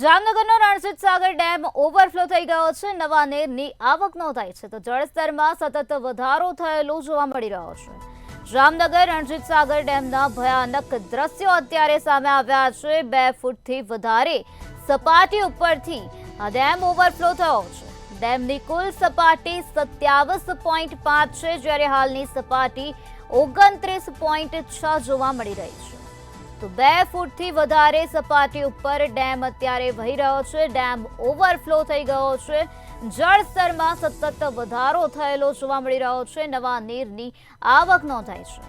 જામનગરનો Ranjit Sagar dam overflow થઈ ગયો છે। નવા નીરની આવક નોંધાઈ છે તો જળસ્તરમાં સતત વધારો થયેલો જોવા મળી રહ્યો છે। જામનગર રણજીત સાગર ડેમના ભયાનક દ્રશ્યો અત્યારે સામે આવ્યા છે। 2 ફૂટથી વધારે સપાટી ઉપરથી આ ડેમ ઓવરફ્લો થયો છે। ડેમની કુલ સપાટી 27.5 છે, જ્યારે હાલની સપાટી 29.6 જોવા મળી રહી છે। તો 2 ફૂટથી વધારે સપાટી ઉપર ડેમ અત્યારે વહી રહ્યો છે। ડેમ ઓવરફ્લો થઈ ગયો છે। જળસ્તરમાં સતત વધારો થયેલો જોવા મળી રહ્યો છે। નવા નીરની આવક નોંધાઈ છે।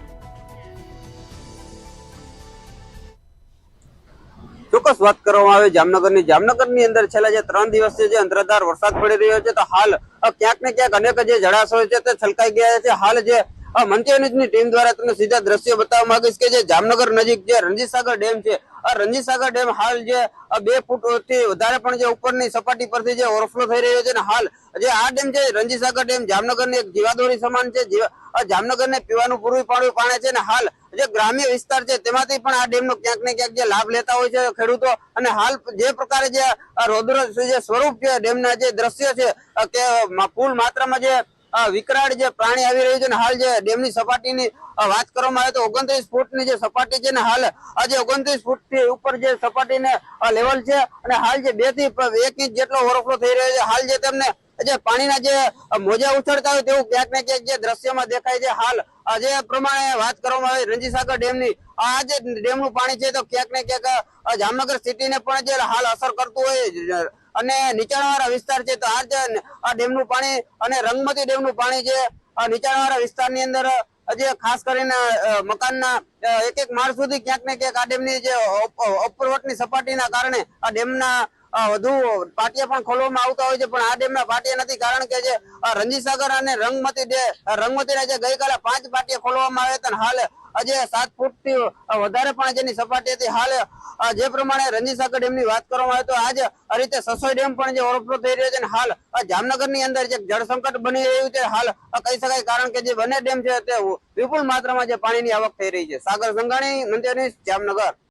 ચોક્કસ વાત કરવામાં આવે જામનગરની અંદર છેલ્લા જે 3 દિવસથી જે અંધરાધાર વરસાદ પડી રહ્યો છે તો હાલ ક્યાંક ને ક્યાંક અનેક જે જળાશયો છે તે છલકાઈ ગયા છે। હાલ જે મંચે ન્યૂઝની ટીમ દ્વારા તમને સીધા દ્રશ્યો બતાવવા માંગીશ કે જે જામનગર નજીક જે રણજીત સાગર ડેમ છે, આ રણજીત સાગર ડેમ હાલ જે 2 ફૂટથી વધારે પણ જે ઉપરની સપાટી પરથી જે ઓવરફ્લો થઈ રહ્યો છે ને હાલ જે આ ડેમ છે રણજીત સાગર ડેમ જામનગરની એક જીવાદોરી સમાન છે। જામનગરને પીવાનું પૂરું પાડવું પાણે છે ને હાલ જે ગ્રામ્ય વિસ્તાર છે તેમાંથી પણ આ ડેમનો ક્યાંક ને ક્યાંક જે લાભ લેતા હોય છે ખેડૂતો। અને હાલ જે પ્રકારે જે રૌદ્ર જે સ્વરૂપ છે ડેમના જે દ્રશ્ય છે કે ફૂલ માત્રામાં જે વિકરાળ જે પ્રાણી આવી રહ્યું છે ને હાલ જે ડેમની સપાટીની વાત કરવામાં આવે તો 29 ફૂટની જે સપાટી છે ને હાલ આજે 29 ફૂટથી ઉપર જે સપાટીને લેવલ છે અને હાલ જે 2 થી 1 ઇંચ જેટલો ઓવરફ્લો થઈ રહ્યો છે। હાલ જે તેમને જે પાણીના જે મોજા ઉછળતા હોય તેવું ક્યાંક ને ક્યાંક જે દ્રશ્યમાં દેખાય છે। હાલ જે પ્રમાણે વાત કરવામાં આવે રણજીત સાગર ડેમની આ જે ડેમનું પાણી છે તો ક્યાંક ને ક્યાંક જામનગર સિટીને પણ જે હાલ અસર કરતું હોય અને નીચાણવાળા વિસ્તાર છે તો આ ડેમનું પાણી અને રંગમતી ડેમનું પાણી જે નીચાણવાળા વિસ્તારની અંદર જે ખાસ કરીને મકાનના એક માળ સુધી ક્યાંક ને ક્યાંક આ ડેમની જે ઉપરવટની સપાટીના કારણે આ ડેમના વધુ પાટિયા પણ ખોલવામાં આવતા હોય છે, પણ આ ડેમના પાટિયા નથી કારણ કે જે રણજીત સાગર અને રંગમતીના જે ગઈકાલે 5 પાટિયા ખોલવામાં આવ્યા હતા હાલ આજે 7 ફૂટથી વધારે પણ જેની સપાટી હતી। હાલ જે પ્રમાણે રણજીત સાગર ડેમની વાત કરવામાં આવે તો આજ આ રીતે સસોઈ ડેમ પણ જે ઓવરફ્લો થઈ રહ્યો છે અને હાલ જામનગરની અંદર જે જળ સંકટ બની રહ્યું છે હાલ કહી શકાય કારણ કે જે બંને ડેમ છે તે વિપુલ માત્રામાં જે પાણીની આવક થઈ રહી છે। સાગર સંઘાણી, મંત્રી જામનગર।